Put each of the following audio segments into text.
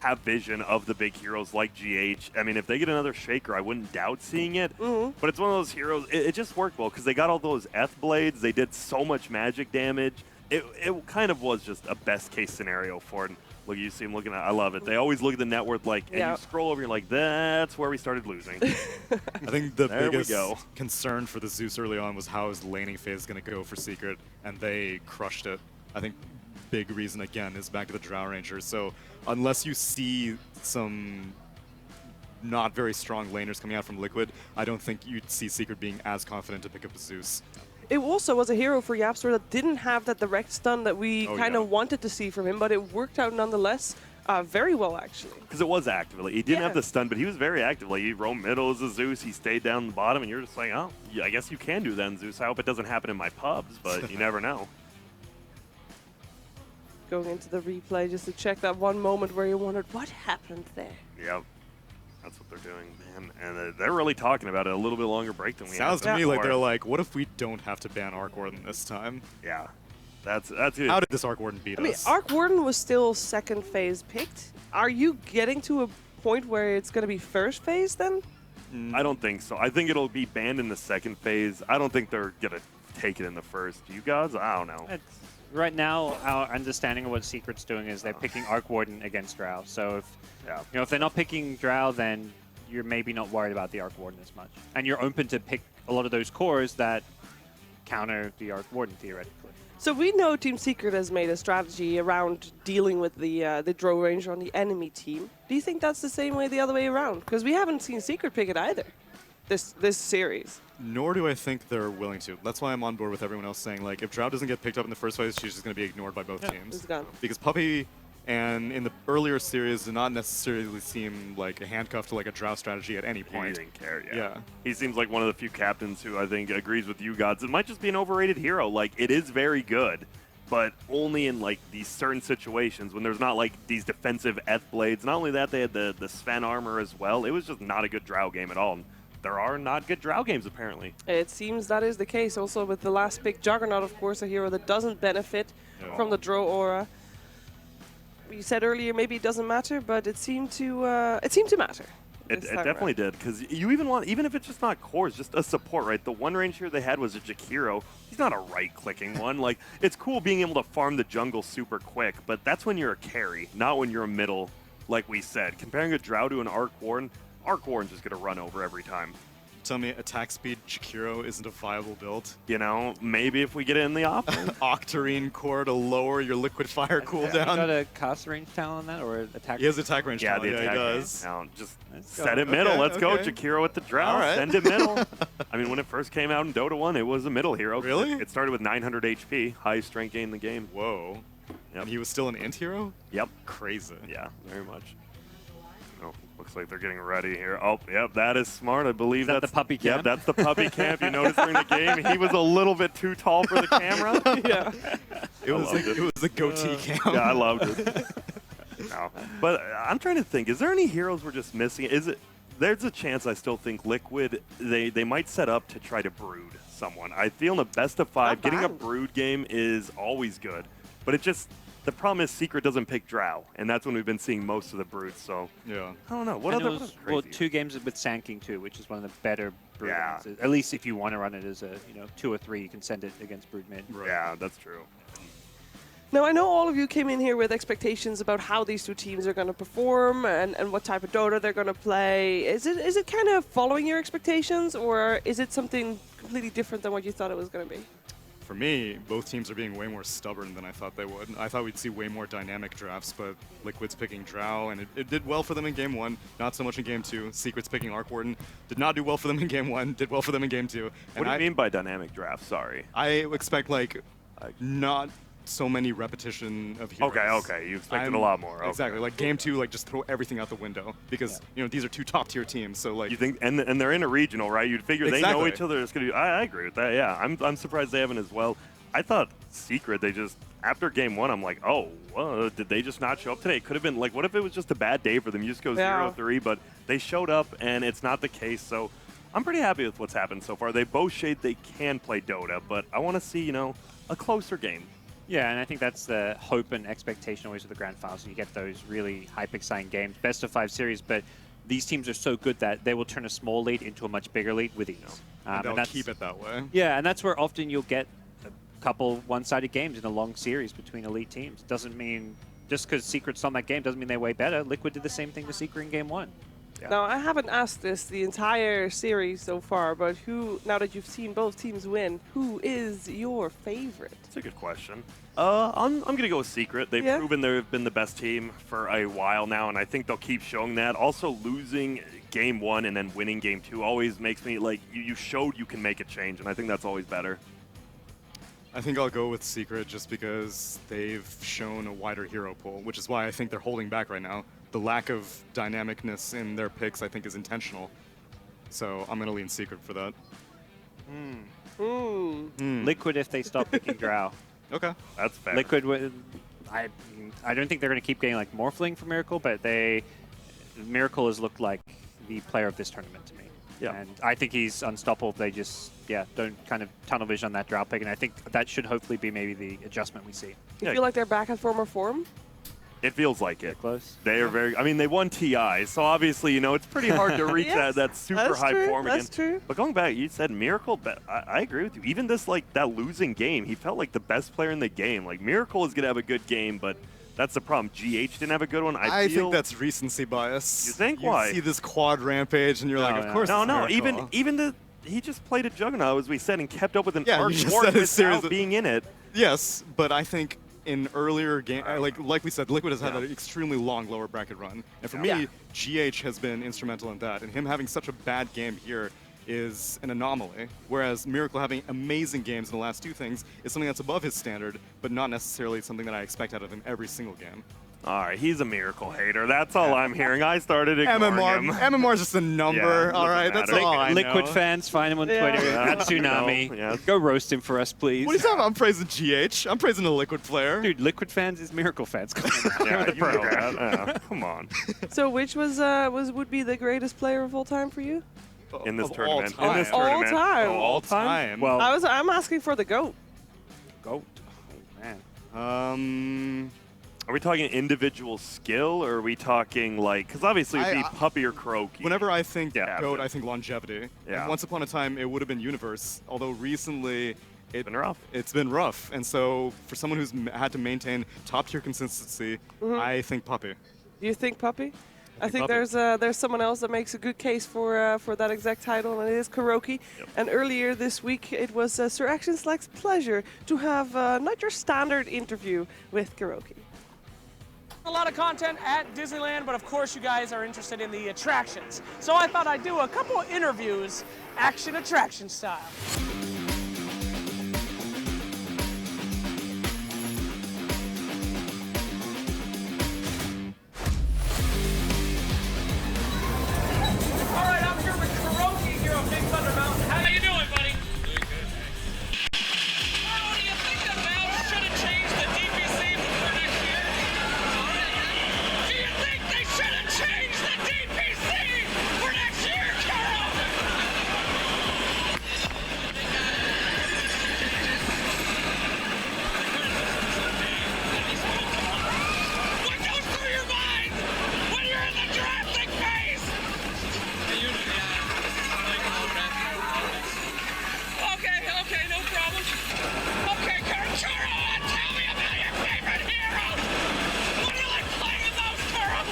have vision of the big heroes like GH. I mean, if they get another Shaker, I wouldn't doubt seeing it. But it's one of those heroes, it just worked well because they got all those Eth blades. They did so much magic damage. It kind of was just a best case scenario for it. Look, you see him looking at I love it. They always look at the net worth like, and you scroll over, you're like, that's where we started losing. I think the biggest concern for the Zeus early on was how his laning phase going to go for Secret, and they crushed it. I think big reason, again, is back to the Drow Rangers. So unless you see some not very strong laners coming out from Liquid, I don't think you'd see Secret being as confident to pick up a Zeus. It also was a hero for Yapster that didn't have that direct stun that we kind of wanted to see from him, but it worked out nonetheless very well, actually. Because it was active. Like, he didn't have the stun, but he was very active. Like, he roamed middle as a Zeus, he stayed down the bottom, and you're just like, oh, yeah, I guess you can do that in Zeus. I hope it doesn't happen in my pubs, but you never know. Going into the replay just to check that one moment where you wondered, what happened there? Yep. That's what they're doing, man. And they're really talking about it a little bit longer break than we had. Sounds to me like they're like, what if we don't have to ban Arc Warden this time? Yeah. That's it. How did this Arc Warden beat us? I mean, Arc Warden was still second phase picked. Are you getting to a point where it's going to be first phase then? I don't think so. I think it'll be banned in the second phase. I don't think they're going to take it in the first. You guys? I don't know. Right now, our understanding of what Secret's doing is they're picking Arc Warden against Drow. So if if they're not picking Drow, then you're maybe not worried about the Arc Warden as much, and you're open to pick a lot of those cores that counter the Arc Warden theoretically. So we know Team Secret has made a strategy around dealing with the Drow Ranger on the enemy team. Do you think that's the same way the other way around? Because we haven't seen Secret pick it either this series. Nor do I think they're willing to. That's why I'm on board with everyone else saying, like, if Drow doesn't get picked up in the first place, she's just going to be ignored by both teams. It's gone. Because Puppey and in the earlier series did not necessarily seem like a handcuff to like a Drow strategy at any point. He didn't care, yeah. He seems like one of the few captains who I think agrees with you gods. It might just be an overrated hero. Like, it is very good, but only in like these certain situations when there's not like these defensive Eth blades. Not only that, they had the Sven armor as well. It was just not a good Drow game at all. There are not good Drow games, apparently. It seems that is the case. Also with the last pick, Juggernaut, of course, a hero that doesn't benefit from the Drow aura. You said earlier maybe it doesn't matter, but it seemed to matter. It definitely did, because you even if it's just not cores, just a support, right? The one range here they had was a Jakiro. He's not a right-clicking one. Like, it's cool being able to farm the jungle super quick, but that's when you're a carry, not when you're a middle, like we said. Comparing a Drow to an Arc Warden Warden's just going to run over every time. Tell me attack speed Jakiro isn't a viable build? You know, maybe if we get it in the offense. Octarine core to lower your liquid fire cooldown. You got a cast range talent on that, or attack? He has attack range talent. Yeah, he does. Just set it middle. Let's go, Jakiro with the Drow. Right. Send it middle. I mean, when it first came out in Dota 1, it was a middle hero. Really? It started with 900 HP, highest strength gain in the game. Whoa. Yep. And he was still an int hero? Yep. Crazy. Yeah, very much. Oh, looks like they're getting ready here. Oh, yep, that is smart. I believe that's the puppy camp. Yep, that's the puppy camp. You noticed during the game, he was a little bit too tall for the camera. Yeah. It was the goatee camp. Yeah, I loved it. No. But I'm trying to think, is there any heroes we're just missing? There's a chance I still think Liquid, they might set up to try to brood someone. I feel in the best of 5, getting a brood game is always good. But it just, the problem is Secret doesn't pick Drow, and that's when we've been seeing most of the broods. So yeah, I don't know. What and other was, crazy? well, 2 games with Sand King too, which is one of the better brood Yeah. games. At least if you want to run it as a 2 or 3, you can send it against brood mid. Right. Yeah, that's true. Now, I know all of you came in here with expectations about how these two teams are going to perform and what type of Dota they're going to play. Is it kind of following your expectations, or is it something completely different than what you thought it was going to be? For me, both teams are being way more stubborn than I thought they would. I thought we'd see way more dynamic drafts, but Liquid's picking Drow, and it did well for them in Game 1, not so much in Game 2. Secret's picking Arc Warden, did not do well for them in Game 1, did well for them in Game 2. What do you mean by dynamic drafts? Sorry. I expect, like, not so many repetition of heroes. Okay. You expected a lot more. Okay. Exactly. Like Game 2, like just throw everything out the window because these are 2 top-tier teams. So like you think, and they're in a regional, right? You'd figure they know each other. It's gonna be. I agree with that. Yeah, I'm surprised they haven't as well. I thought Secret, they just after Game 1, I'm like, oh, well, did they just not show up today? It could have been like, what if it was just a bad day for them? You just go 0-3, but they showed up, and it's not the case. So I'm pretty happy with what's happened so far. They both shade they can play Dota, but I want to see a closer game. Yeah, and I think that's the hope and expectation always with the Grand Finals. You get those really hype-exciting games, best of 5 series, but these teams are so good that they will turn a small lead into a much bigger lead with ease. And they'll keep it that way. Yeah, and that's where often you'll get a couple one-sided games in a long series between elite teams. Doesn't mean, just because Secret's on that game doesn't mean they're way better. Liquid did the same thing to Secret in Game 1. Yeah. Now, I haven't asked this the entire series so far, but now that you've seen both teams win, who is your favorite? That's a good question. I'm going to go with Secret. They've proven they've been the best team for a while now, and I think they'll keep showing that. Also, losing Game 1 and then winning Game 2 always makes me, like, you showed you can make a change, and I think that's always better. I think I'll go with Secret just because they've shown a wider hero pool, which is why I think they're holding back right now. The lack of dynamicness in their picks, I think, is intentional. So I'm going to lean Secret for that. Liquid if they stop picking Drow. Okay. That's fair. Liquid, I don't think they're going to keep getting like Morphling for Miracle, but Miracle has looked like the player of this tournament to me. Yeah. And I think he's unstoppable. They just, don't kind of tunnel vision on that Drow pick, and I think that should hopefully be maybe the adjustment we see. You feel like they're back at former form? It feels like it. Close. They are very. I mean, they won TI, so obviously, it's pretty hard to reach that super high form again. That's true. But going back, you said Miracle, but I agree with you. Even this, that losing game, he felt like the best player in the game. Like, Miracle is going to have a good game, but that's the problem. GH didn't have a good one. I think that's recency bias. You think? You Why? see this quad rampage, and you're like, of course. No. Miracle. Even he just played a Juggernaut, as we said, and kept up with an you arc just war said it without seriously. being in it. Yes, but I think in earlier game, like we said, Liquid has had an extremely long lower bracket run, and for me, GH has been instrumental in that. And him having such a bad game here is an anomaly, whereas Miracle having amazing games in the last 2 things is something that's above his standard, but not necessarily something that I expect out of him every single game. All right, he's a Miracle hater. That's all I'm hearing. I started ignoring him. MMR is just a number. All right, that's all I know. Liquid fans, find him on Twitter at Tsunami. Go roast him for us, please. What are you talking about? I'm praising GH. I'm praising a Liquid player. Dude, Liquid fans is Miracle fans. Come on. So which would be the greatest player of all time for you? In this Of tournament. all time. In this tournament. All time. Well, I'm asking for the GOAT. GOAT. Oh, man. Are we talking individual skill, or are we talking because obviously it'd be Puppy or Croaky. Whenever I think GOAT, I think longevity. Yeah. And once upon a time, it would have been Universe, although recently it's been rough. It's been rough, and so for someone who's had to maintain top-tier consistency, I think Puppy. You think Puppy? I think there's someone else that makes a good case for that exact title, and it is Kuroki. Yep. And earlier this week, it was Sir Action Slack's pleasure to have not your standard interview with Kuroki. A lot of content at Disneyland, but of course you guys are interested in the attractions. So I thought I'd do a couple of interviews, action attraction style. All right, I'm here with Kuroki here on Big Thunder Mountain. How you doing, buddy? Doing good, thanks. What do you think the Valve should have changed the DPC for next year? Do you think they should have changed the DPC for next year, Carol? What goes through your mind when you're in the drafting phase? Okay, no problem. Okay, Carol, tell me about your favorite hero. What do you like playing the most, Carol?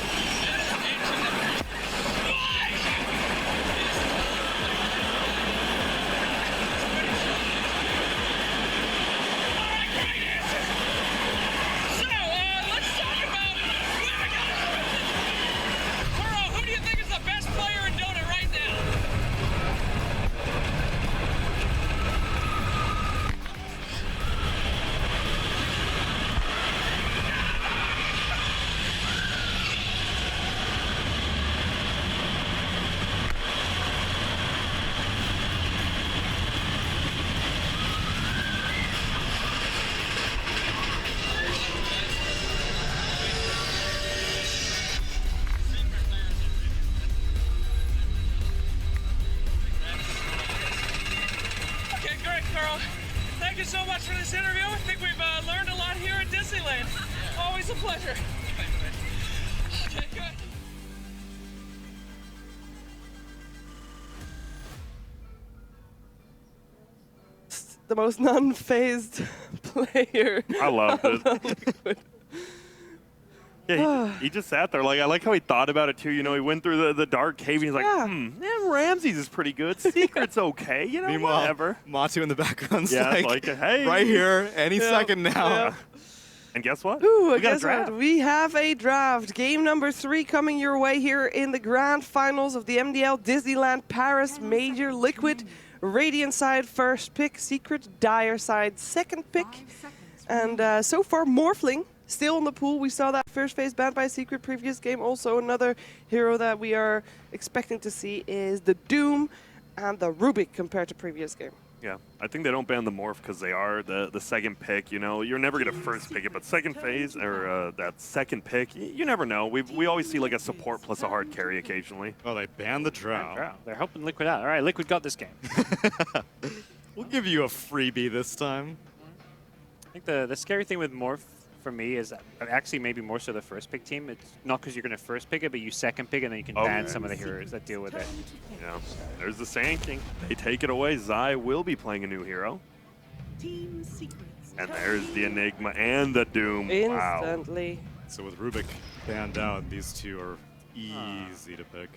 Why? All right, great answer. So, let's talk about Carol, who do you think is the best player in Dota right now? Okay, great, Carl. Thank you so much for this interview. I think we've learned a lot Disneyland. Always a pleasure. Okay, good. The most non-phased player. I loved it. Yeah, he just sat there. Like, I like how he thought about it too. You know, he went through the dark cave and he's like, Ramses is pretty good. Secret's okay. You know, Meanwhile, whatever. Matu in the background's Yeah, like, hey, right here, any second now. Yeah. And guess what? Ooh, we got a guess draft. what? We have a draft. Game number 3 coming your way here in the grand finals of the MDL Disneyland Paris Major. Liquid, Radiant side first pick, Secret, Dire side second pick. And so far, Morphling still in the pool. We saw that first phase banned by Secret previous game. Also, another hero that we are expecting to see is the Doom and the Rubik compared to previous game. Yeah, I think they don't ban the Morph because they are the second pick. You know, you're never going to first pick it, but second phase or that second pick, you never know. We always see like a support plus a hard carry occasionally. Oh, they banned the Drow. They're helping Liquid out. All right, Liquid got this game. We'll give you a freebie this time. I think the scary thing with Morph for me is actually maybe more so the first pick team. It's not because you're going to first pick it, but you second pick it, and then you can ban some of the heroes that deal with it. Yeah, there's the Sand King. They take it away. Zai will be playing a new hero. Team Secrets. And there's the Enigma and the Doom. Wow. Instantly. So with Rubik banned out, these two are easy to pick.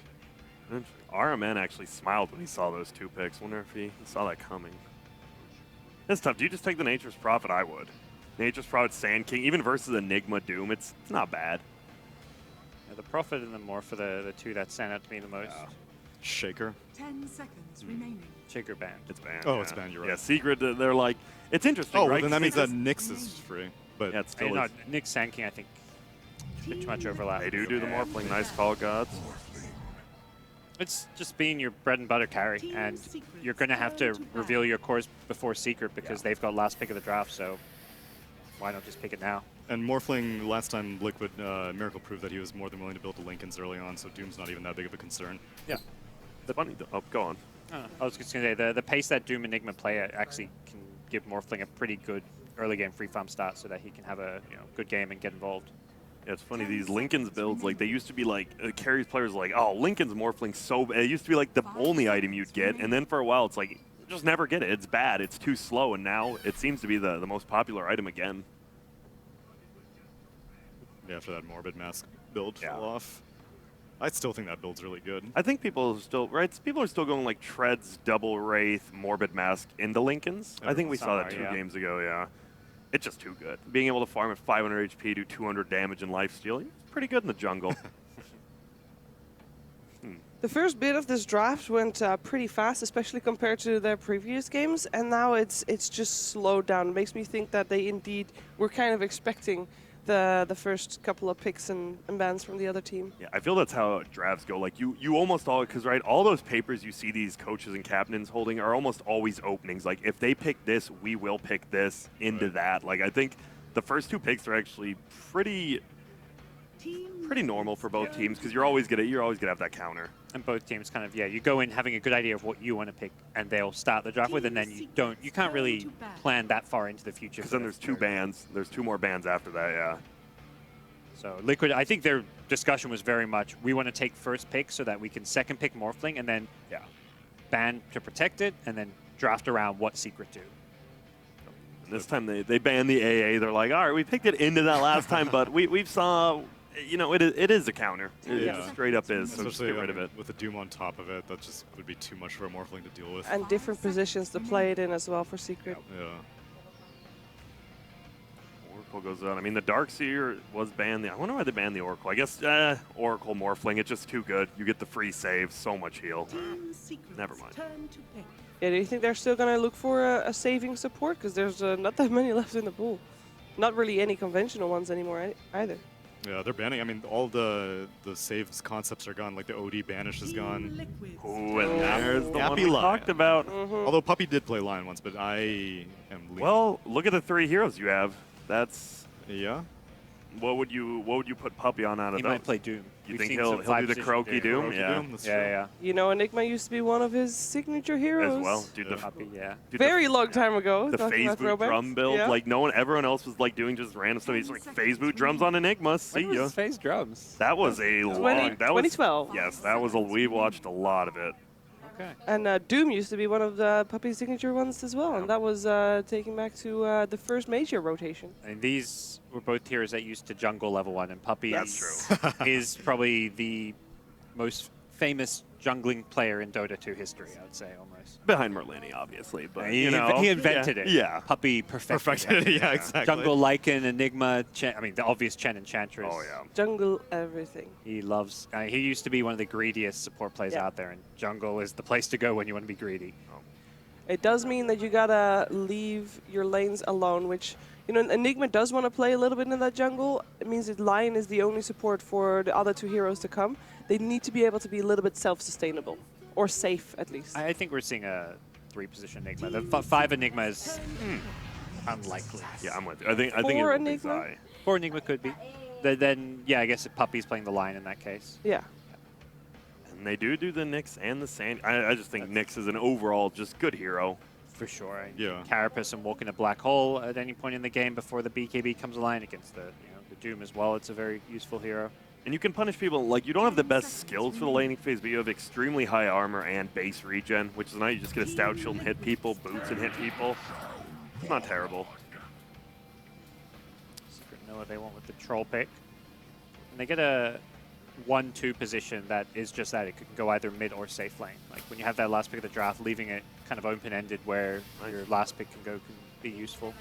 RMN actually smiled when he saw those 2 picks. Wonder if he saw that coming. It's tough. Do you just take the Nature's Prophet? I would. Nature's Prophet, Sand King, even versus Enigma, Doom, it's not bad. Yeah, the Prophet and the Morph are the two that stand out to me the most. Shaker. 10 seconds remaining. Shaker banned. It's banned. Oh, yeah. it's banned, you're right. Yeah, Secret, they're like, it's interesting, Oh, right? well, then that means that 'Cause Nyx is free. But yeah, it still No, is. Nick Sand King, I think, a bit too much overlap. They do the Morphling. Nice call, gods. It's just being your bread and butter carry, and you're going to have to reveal your cores before Secret because they've got last pick of the draft, so why not just pick it now? And Morphling, last time Liquid Miracle proved that he was more than willing to build the Lincolns early on, so Doom's not even that big of a concern. Yeah. Funny. Oh, go on. I was just going to say, the pace that Doom Enigma play actually can give Morphling a pretty good early game free farm start so that he can have a good game and get involved. Yeah, it's funny, these Lincoln's builds, like, they used to be like, carries players like, oh, Lincoln's Morphling so bad. It used to be like the only item you'd get, and then for a while it's like, just never get it. It's bad. It's too slow, and now it seems to be the most popular item again. Yeah, after that Morbid Mask build Yeah. fell off. I still think that build's really good. I think people are still going like Treads, Double Wraith, Morbid Mask into Lincolns. I think we saw that 2 yeah. games ago, yeah. It's just too good. Being able to farm at 500 HP, do 200 damage and lifesteal, it's pretty good in the jungle. The first bit of this draft went pretty fast, especially compared to their previous games, and now it's just slowed down. It makes me think that they indeed were kind of expecting the first couple of picks and bans from the other team. Yeah, I feel that's how drafts go. Like you almost all, because right, all those papers you see these coaches and captains holding are almost always openings. Like if they pick this, we will pick this into that. Like I think the first 2 picks are actually pretty normal for both teams because you're always gonna have that counter. And both teams kind of, you go in having a good idea of what you want to pick, and they'll start the draft with, and then you can't really plan that far into the future. Because then there's 2 bans. There's 2 more bans after that, yeah. So Liquid, I think their discussion was very much, we want to take first pick so that we can second pick Morphling, and then ban to protect it, and then draft around what Secret do. And this time they ban the AA. They're like, all right, we picked it into that last time, but we've saw, it is a counter. It straight up is, so just Especially get rid of it. with the Doom on top of it, that just would be too much for a Morphling to deal with. And different positions to play it in as well for Secret. Yeah. Oracle goes out. I mean, the Darkseer was banned. I wonder why they banned the Oracle. I guess Oracle Morphling, it's just too good. You get the free save, so much heal. Team Secrets. Never mind. Turn to pick. Yeah, do you think they're still going to look for a saving support? Because there's not that many left in the pool. Not really any conventional ones anymore either. Yeah, they're banning. I mean, all the saves concepts are gone. Like the OD banish is gone. Liquid. Ooh, and there's the one Happy we Lion. talked about. Although Puppy did play Lion once, but I am leaving. Well, look at the 3 heroes you have. That's Yeah. What would you put Puppey on out of He those? might play Doom. You We've think seen he'll some do the five-position Croaky Doom? Croaky Yeah. Doom, that's Yeah, true. yeah. You know, Enigma used to be one of his signature heroes. As well, dude. Yeah. Puppey, yeah. Dude, Very long time ago. the talking phase about boot throwbacks. drum build, Yeah. like everyone else was like doing just random stuff. He's like phase boot drums on Enigma. See When was ya. his phase drums? That was a long. That was 2012. Yes, that was a. We watched a lot of it. Okay. And Doom used to be one of the Puppey's signature ones as well, and that was taking back to the first major rotation. And these were both heroes that used to jungle level 1, and Puppey That's true. is probably the most famous jungling player in Dota 2 history, I would say, almost. Behind Merlini, obviously, but He, you know, he invented it. Yeah. Puppey perfected, Perfected it, yeah, exactly. Jungle Lycan, Enigma, Chen, I mean, the obvious Chen Enchantress. Oh yeah. Jungle everything. He loves, he used to be one of the greediest support players Yeah. out there, and jungle is the place to go when you want to be greedy. It does mean that you gotta leave your lanes alone, which, you know, Enigma does want to play a little bit in that jungle. It means that Lion is the only support for the other two heroes to come. They need to be able to be a little bit self-sustainable, or safe at least. I think we're seeing a 3-position Enigma. The 5 Enigma is unlikely. Yeah, I'm with you. I think it For will be Enigma? Zai. 4 Enigma could be. Then, yeah, I guess Puppey's playing the line in that case. Yeah. And they do the Nyx and the Sand. I just think Nyx is an overall just good hero. For sure. Yeah. Carapace and walk in a black hole at any point in the game before the BKB comes online against the Doom as well. It's a very useful hero. And you can punish people, like, you don't have the best skills for the laning phase, but you have extremely high armor and base regen, which is nice. You just get a stout shield and hit people, boots and hit people. It's not terrible. Secret know what they want with the troll pick. And they get a 1-2 position that is just that. It could go either mid or safe lane. Like when you have that last pick of the draft, leaving it kind of open-ended where your last pick can go can be useful.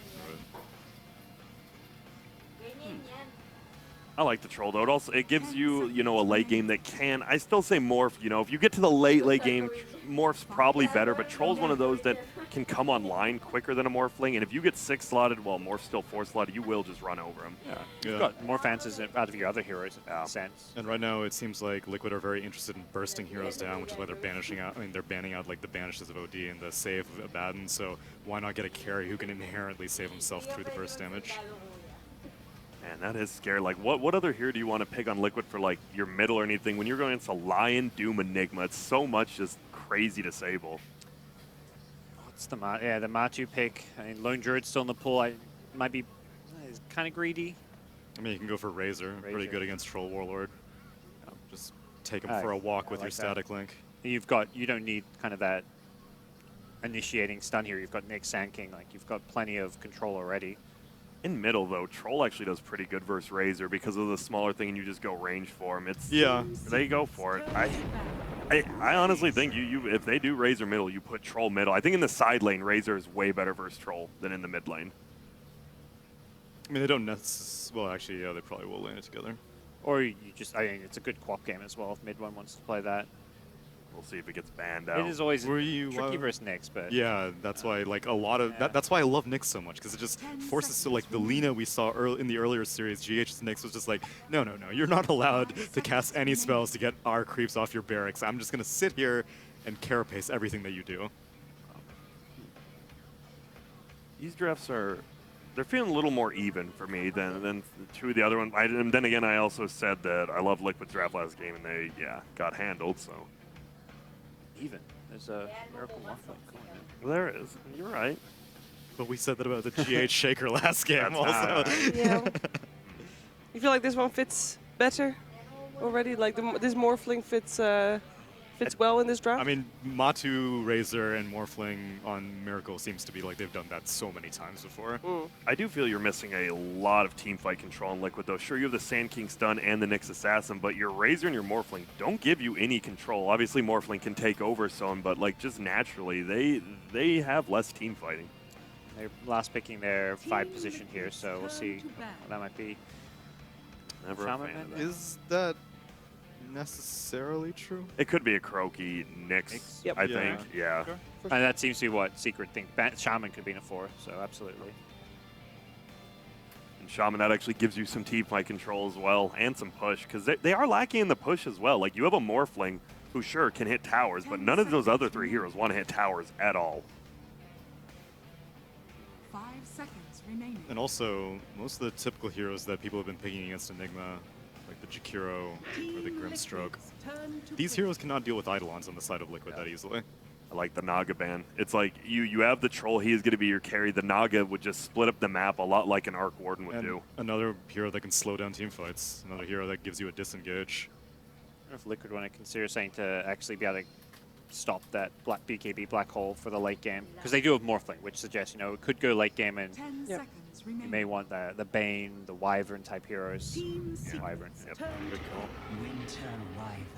I like the troll though. It gives you, a late game that can. I still say morph. If you get to the late game, morph's probably better. But troll's one of those that can come online quicker than a morphling. And if you get 6 slotted while morph's still 4 slotted, you will just run over him. Yeah, Yeah. you've got more fancies out of your other heroes in that sense. And right now, it seems like Liquid are very interested in bursting heroes down, which is why they're banishing out. I mean, they're banning out like the banishes of OD and the save of Abaddon. So why not get a carry who can inherently save himself through the burst damage? Man, that is scary. Like, what other hero do you want to pick on Liquid for, like, your middle or anything? When you're going against a Lion, Doom, Enigma, it's so much just crazy disable. What's the the Matu pick? I mean, Lone Druid's still in the pool. Might be kind of greedy. I mean, you can go for Razor. Pretty Razor. good against Troll Warlord. Just take him Alright, for a walk I with your like that. static link. You don't need kind of that initiating stun here. You've got Nick Sand King. Like you've got plenty of control already. In middle, though, Troll actually does pretty good versus Razor because of the smaller thing and you just go range for him. Yeah. They go for it. I honestly think if they do Razor middle, you put Troll middle. I think in the side lane, Razor is way better versus Troll than in the mid lane. I mean, they don't necessarily. Well, actually, yeah, they probably will lane it together. Or you just, it's a good co-op game as well if mid one wants to play that. We'll see if it gets banned out. It is always Were you, tricky versus Nyx, but Yeah, that's why like a lot of that's why I love Nyx so much because it just forces to like the Lina we saw in the earlier series. GH's Nyx was just like, no, you're not allowed to cast any spells to get our creeps off your barracks. I'm just gonna sit here and carapace everything that you do. These drafts they're feeling a little more even for me than two of the other ones. And then again, I also said that I love Liquid's draft last game, and they got handled. So even. There's a Miracle Morphling going in. there it is. You're right. But we said that about the GH Shaker last game That's also. alright. Yeah. You feel like this one fits better already? Like this Morphling fits well in this draft? I mean, Matu, Razor, and Morphling on Miracle seems to be like they've done that so many times before. I do feel you're missing a lot of team fight control in Liquid, though. Sure, you have the Sand King stun and the Nyx Assassin, but your Razor and your Morphling don't give you any control. Obviously, Morphling can take over some, but like just naturally, they have less team fighting. They're last picking their 5 position here, so we'll see what that might be. Never a Shaman fan of Man? that. Is that necessarily true? It could be a Croaky Nyx, Yep. I Yeah. think. Yeah. For And that seems to be what Secret think. Shaman could be in a 4, so absolutely. And Shaman, that actually gives you some team fight control as well, and some push, because they are lacking in the push as well. Like, you have a Morphling who, sure, can hit towers, but none of those other 3 heroes want to hit towers at all. 5 seconds remaining. And also, most of the typical heroes that people have been picking against Enigma, like the Jakiro or the Grimstroke, these heroes cannot deal with Eidolons on the side of Liquid that easily. I like the Naga ban. It's like you have the Troll, he is going to be your carry. The Naga would just split up the map a lot like an Arc Warden would do. Another hero that can slow down teamfights. Another hero that gives you a disengage. I don't know if Liquid want to consider something to actually be able to stop that BKB black hole for the late game. Because they do have Morphling, which suggests, it could go late game and 10 Yep. seconds remaining. you may want the Bane, the Wyvern type heroes. Team Wyvern. secrets. Yep. Turn to Good call.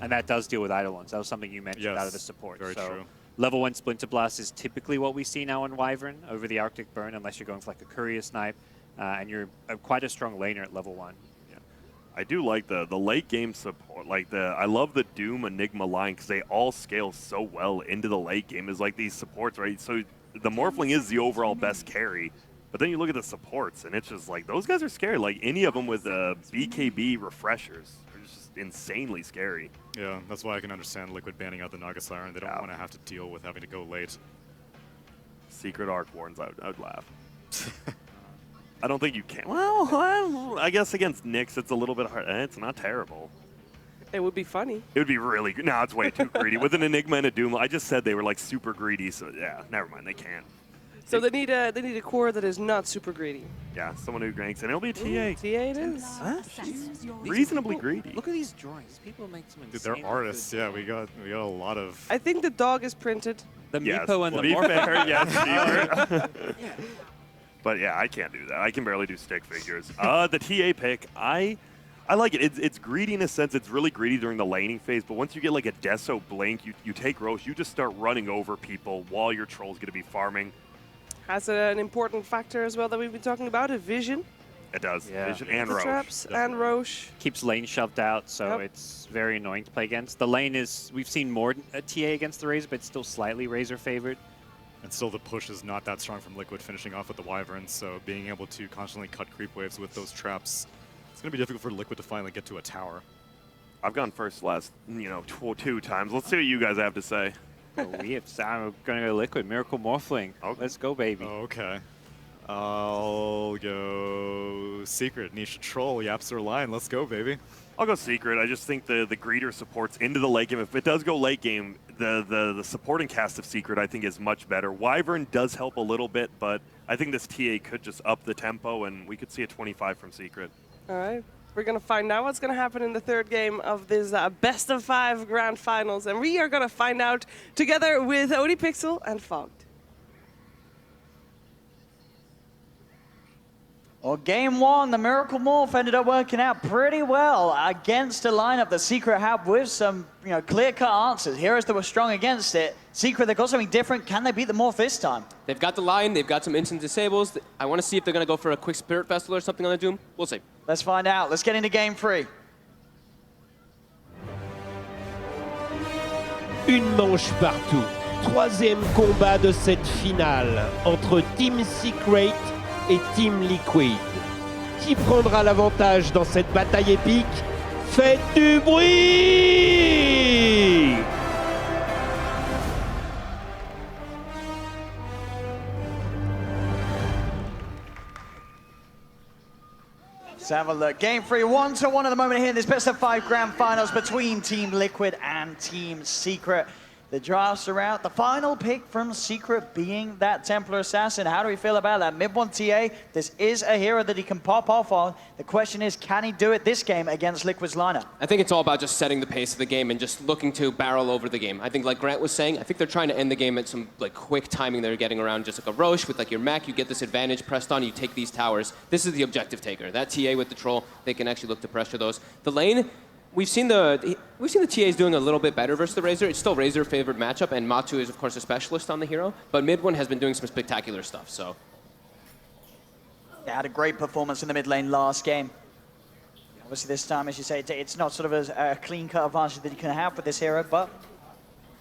And that does deal with Eidolons. That was something you mentioned out of the Yes, support. very so true. Level 1 Splinter Blast is typically what we see now on Wyvern over the Arctic Burn, unless you're going for like a Courier Snipe, and you're quite a strong laner at level 1. I do like the late game support. I love the Doom Enigma line because they all scale so well into the late game. Is like these supports, right? So the Morphling is the overall best carry, but then you look at the supports and it's just like those guys are scary. Like any of them with BKB refreshers are just insanely scary. Yeah, that's why I can understand Liquid banning out the Naga Siren. They don't want to have to deal with having to go late. Secret Arc Wardens, I would laugh. I don't think you can. Well, I guess against Nyx it's a little bit hard. It's not terrible. It would be funny. It would be really good. No, it's way too greedy. With an Enigma and a Doom, I just said they were like super greedy, so yeah, never mind, they can't. So they need a core that is not super greedy. Yeah, someone who ranks, and it'll be a Ooh, TA. TA it is. Choose your Reasonably greedy. Look at these drawings. People make some Dude, they're artists. Yeah, we got a lot of. I think the dog is printed. The Yes, Meepo and to the be Morph. fair, yes, But yeah, I can't do that. I can barely do stick figures. The TA pick, I like it. It's greedy in a sense. It's really greedy during the laning phase, but once you get like a Deso Blink, you take Roche, you just start running over people while your Troll's going to be farming. Has an important factor as well that we've been talking about, a vision. It does. Yeah. Vision and The Roche. traps and definitely. Roche. Keeps lane shoved out, so Yep. it's very annoying to play against. The lane is, we've seen more TA against the Razor, but it's still slightly Razor favored. And still, the push is not that strong from Liquid, finishing off with the Wyverns. So being able to constantly cut creep waves with those traps, it's going to be difficult for Liquid to finally get to a tower. I've gone first last, 2 times. Let's see what you guys have to say. I'm going to go Liquid. Miracle Morphling. Okay. Let's go, baby. Okay. I'll go Secret, Nisha Troll, Yapster Line. Let's go, baby. I'll go Secret. I just think the greeter supports into the late game. If it does go late game, the supporting cast of Secret I think is much better. Wyvern does help a little bit, but I think this TA could just up the tempo and we could see a 25 from Secret. All right. We're going to find out what's going to happen in the third game of this best of 5 grand finals. And we are going to find out together with ODPixel and Fogged. Well, game 1, the Miracle Morph ended up working out pretty well against a lineup that Secret had with some, clear-cut answers. Heroes that were strong against it. Secret, they got something different. Can they beat the Morph this time? They've got the line, they've got some instant disables. I want to see if they're going to go for a quick Spirit Vessel or something on the Doom. We'll see. Let's find out. Let's get into game 3. Une manche partout. Troisième combat de cette finale entre Team Secret et Team Liquid. Qui prendra l'avantage dans cette bataille épique? Faites du bruit! Let's have a look. Game 3, 1-1 at the moment here in this best of 5 grand finals between Team Liquid and Team Secret. The drafts are out. The final pick from Secret being that Templar Assassin. How do we feel about that? Mid 1 TA, this is a hero that he can pop off on. The question is, can he do it this game against Liquid's lineup? I think it's all about just setting the pace of the game and just looking to barrel over the game. I think like Grant was saying, I think they're trying to end the game at some quick timing they're getting around, just like a Roche with your mech, you get this advantage pressed on, you take these towers. This is the objective taker. That TA with the Troll, they can actually look to pressure those. The lane, We've seen the TAs doing a little bit better versus the Razor. It's still Razor favored matchup, and Matu is of course a specialist on the hero. But mid one has been doing some spectacular stuff. So They had a great performance in the mid lane last game. Obviously this time, as you say, it's not sort of a clean-cut advantage that you can have with this hero, but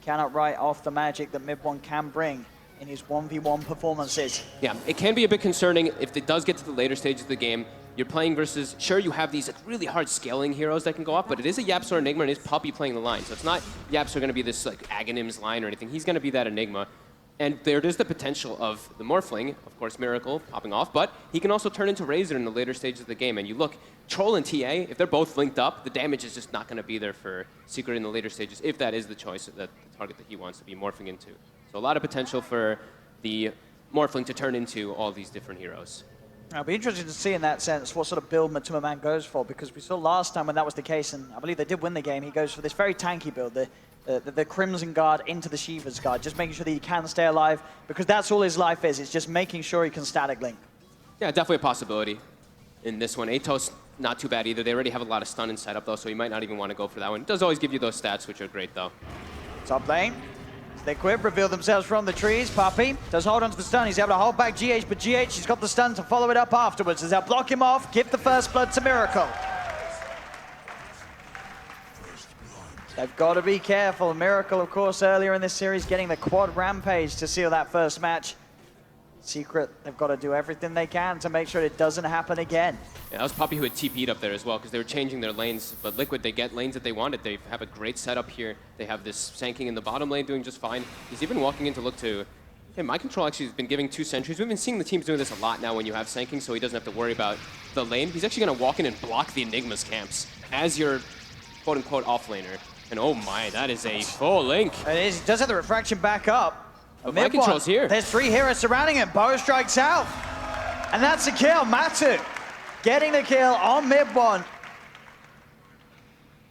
cannot write off the magic that mid one can bring in his 1v1 performances. yeah, it can be a bit concerning if it does get to the later stages of the game. You're playing versus, sure, you have these really hard scaling heroes that can go off, but it is a Yapster Enigma and it's Puppy playing the line. So it's not Yapster going to be this Aghanims line or anything. He's going to be that Enigma. And there is the potential of the Morphling, of course, Miracle popping off, but he can also turn into Razor in the later stages of the game. And you look, Troll and TA, if they're both linked up, the damage is just not going to be there for Secret in the later stages, if that is the choice, that the target that he wants to be morphing into. So a lot of potential for the Morphling to turn into all these different heroes. It'll be interesting to see in that sense what sort of build Matuma Man goes for, because we saw last time when that was the case, and I believe they did win the game, he goes for this very tanky build, the Crimson Guard into the Shiva's Guard, just making sure that he can stay alive, because that's all his life is. It's just making sure he can static link. Yeah, definitely a possibility in this one. Atos, not too bad either. They already have a lot of stun and setup, though, so he might not even want to go for that one. It does always give you those stats, which are great, though. Top lane. Liquid reveal themselves from the trees. Puppey does hold on to the stun. He's able to hold back GH, but GH, he's got the stun to follow it up afterwards. As they'll block him off, give the first blood to Miracle. They've got to be careful. Miracle, of course, earlier in this series, getting the quad rampage to seal that first match. Secret, they've got to do everything they can to make sure it doesn't happen again. Yeah, that was Puppey who had TP'd up there as well, because they were changing their lanes. But Liquid, they get lanes that they wanted. They have a great setup here. They have this Sanking in the bottom lane doing just fine. He's even walking in to look to... Hey, My Control actually has been giving 2 sentries. We've been seeing the teams doing this a lot now when you have Sanking, so he doesn't have to worry about the lane. He's actually going to walk in and block the Enigma's camps as your quote-unquote off-laner. And oh my, that is a full link. It is. He does have the refraction back up. But My Control's here. There's 3 heroes surrounding him. Bow strikes out. And that's a kill. Matu getting the kill on mid one.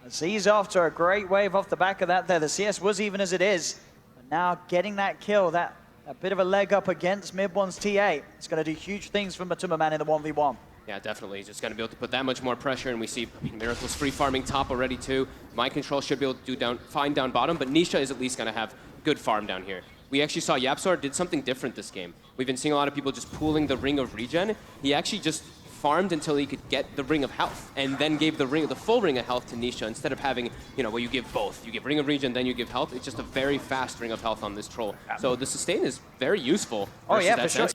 As he's off to a great wave off the back of that there. The CS was even as it is. But now getting that kill, that bit of a leg up against mid one's TA. It's going to do huge things for Matuma Man in the 1v1. Yeah, definitely. He's just going to be able to put that much more pressure, and we see Miracle's free farming top already too. My Control should be able to do fine down bottom, but Nisha is at least going to have good farm down here. We actually saw Yapzor did something different this game. We've been seeing a lot of people just pooling the Ring of Regen. He actually just farmed until he could get the Ring of Health, and then gave the full Ring of Health to Nisha instead of having, you know, where you give both. You give Ring of Regen, then you give Health. It's just a very fast Ring of Health on this Troll. So the sustain is very useful. Oh yeah, for sure.